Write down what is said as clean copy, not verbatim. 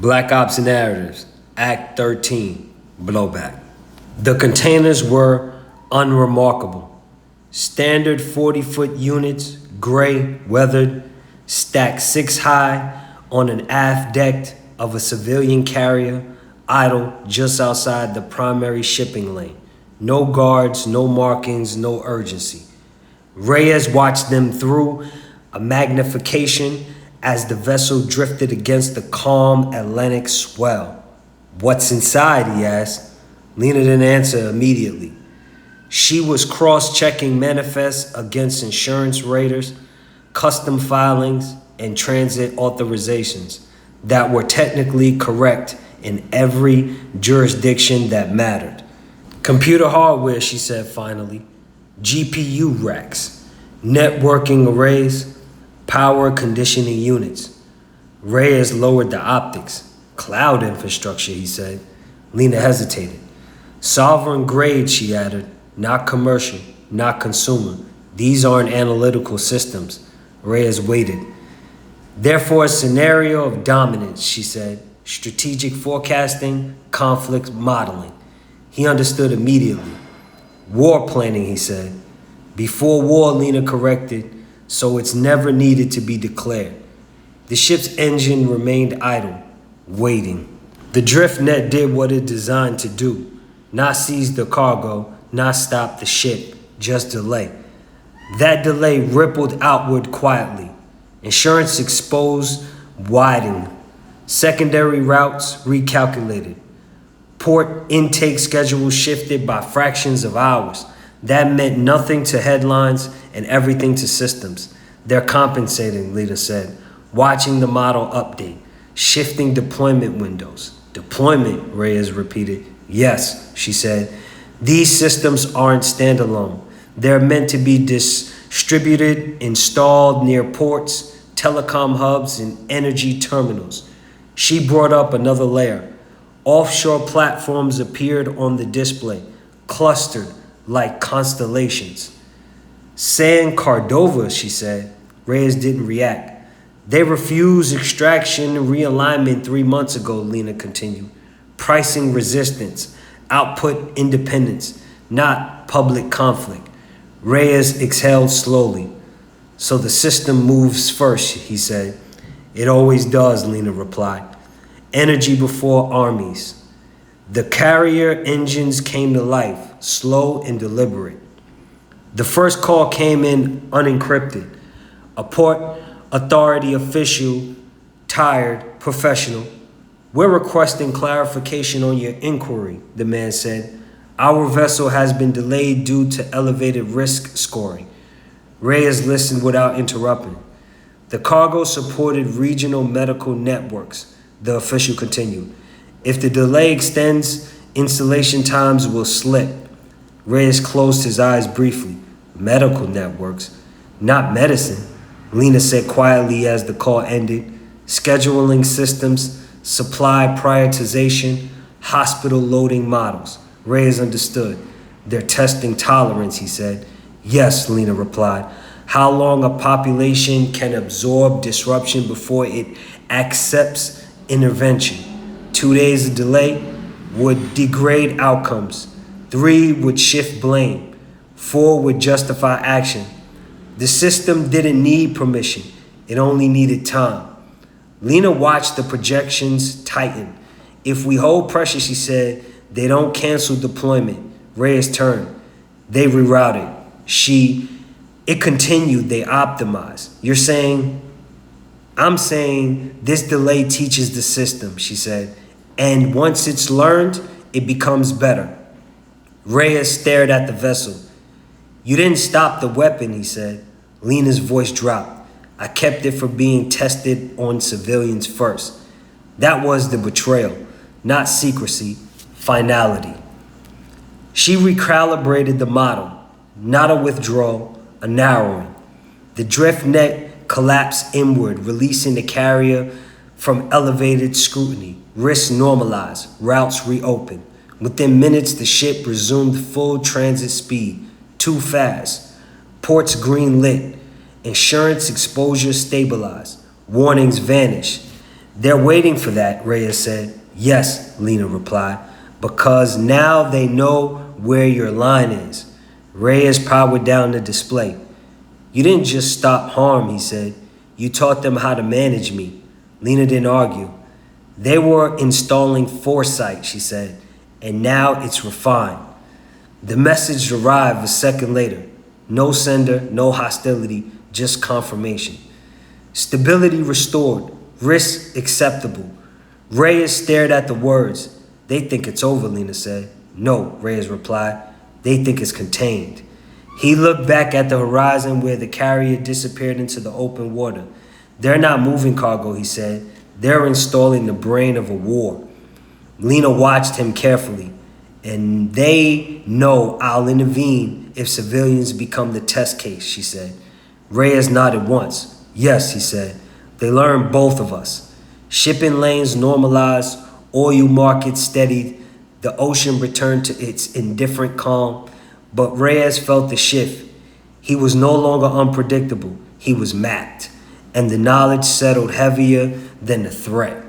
Black Ops Narratives, Act 13, Blowback. The containers were unremarkable. Standard 40-foot units, gray, weathered, stacked 6 high on an aft deck of a civilian carrier, idle just outside the primary shipping lane. No guards, no markings, no urgency. Reyes watched them through a magnification as the vessel drifted against the calm Atlantic swell. "What's inside?" he asked. Lena didn't answer immediately. She was cross-checking manifests against insurance raiders, custom filings, and transit authorizations that were technically correct in every jurisdiction that mattered. "Computer hardware," she said finally. "GPU racks, networking arrays, power conditioning units." Reyes lowered the optics. "Cloud infrastructure," he said. Lena hesitated. "Sovereign grade," she added. "Not commercial, not consumer. These aren't analytical systems." Reyes waited. "Therefore, a scenario of dominance," she said. "Strategic forecasting, conflict modeling." He understood immediately. "War planning," he said. "Before war," Lena corrected, "so it's never needed to be declared." The ship's engine remained idle, waiting. The drift net did what it designed to do. Not seize the cargo, not stop the ship, just delay. That delay rippled outward quietly. Insurance exposed, widened. Secondary routes recalculated. Port intake schedules shifted by fractions of hours. That meant nothing to headlines and everything to systems. "They're compensating," Lena said, watching the model update, shifting deployment windows. "Deployment," Reyes repeated. "Yes," she said. "These systems aren't standalone. They're meant to be distributed, installed near ports, telecom hubs, and energy terminals." She brought up another layer. Offshore platforms appeared on the display, clustered like constellations. "San Cordova," she said. Reyes didn't react. "They refused extraction and realignment 3 months ago," Lena continued. "Pricing resistance, output independence, not public conflict." Reyes exhaled slowly. "So the system moves first," he said. "It always does," Lena replied. "Energy before armies." The carrier engines came to life, slow and deliberate. The first call came in unencrypted. A port authority official, tired, professional. "We're requesting clarification on your inquiry," the man said. "Our vessel has been delayed due to elevated risk scoring." Reyes listened without interrupting. "The cargo supported regional medical networks," the official continued. "If the delay extends, installation times will slip." Reyes closed his eyes briefly. "Medical networks, not medicine," Lena said quietly as the call ended. "Scheduling systems, supply prioritization, hospital loading models." Reyes understood. "They're testing tolerance," he said. "Yes," Lena replied. "How long a population can absorb disruption before it accepts intervention. 2 days of delay would degrade outcomes. 3 would shift blame. 4 would justify action. The system didn't need permission. It only needed time." Lena watched the projections tighten. "If we hold pressure," she said, "they don't cancel deployment." Reyes turned. "They rerouted." It continued, "They optimized." "You're saying?" "I'm saying this delay teaches the system," she said. "And once it's learned, it becomes better." Reyes stared at the vessel. "You didn't stop the weapon," he said. Lena's voice dropped. "I kept it from being tested on civilians first." That was the betrayal, not secrecy, finality. She recalibrated the model, not a withdrawal, a narrowing. The drift net collapsed inward, releasing the carrier from elevated scrutiny. Risks normalized, routes reopened. Within minutes, the ship resumed full transit speed. Too fast. Ports green lit. Insurance exposure stabilized. Warnings vanished. They're waiting for that, Reyes said. Yes, Lena replied, because now they know where your line is. Reyes powered down the display. You didn't just stop harm, he said. You taught them how to manage me. Lena didn't argue. They were installing foresight, she said, and now it's refined. The message arrived a second later. No sender, no hostility, just confirmation. Stability restored, risk acceptable. Reyes stared at the words. They think it's over, Lena said. No, Reyes replied. They think it's contained. He looked back at the horizon where the carrier disappeared into the open water. They're not moving cargo, he said. They're installing the brain of a war. Lena watched him carefully. And they know I'll intervene if civilians become the test case, she said. Reyes nodded once. Yes, he said. They learned both of us. Shipping lanes normalized, oil markets steadied, the ocean returned to its indifferent calm, but Reyes felt the shift. He was no longer unpredictable. He was mapped, and the knowledge settled heavier than the threat.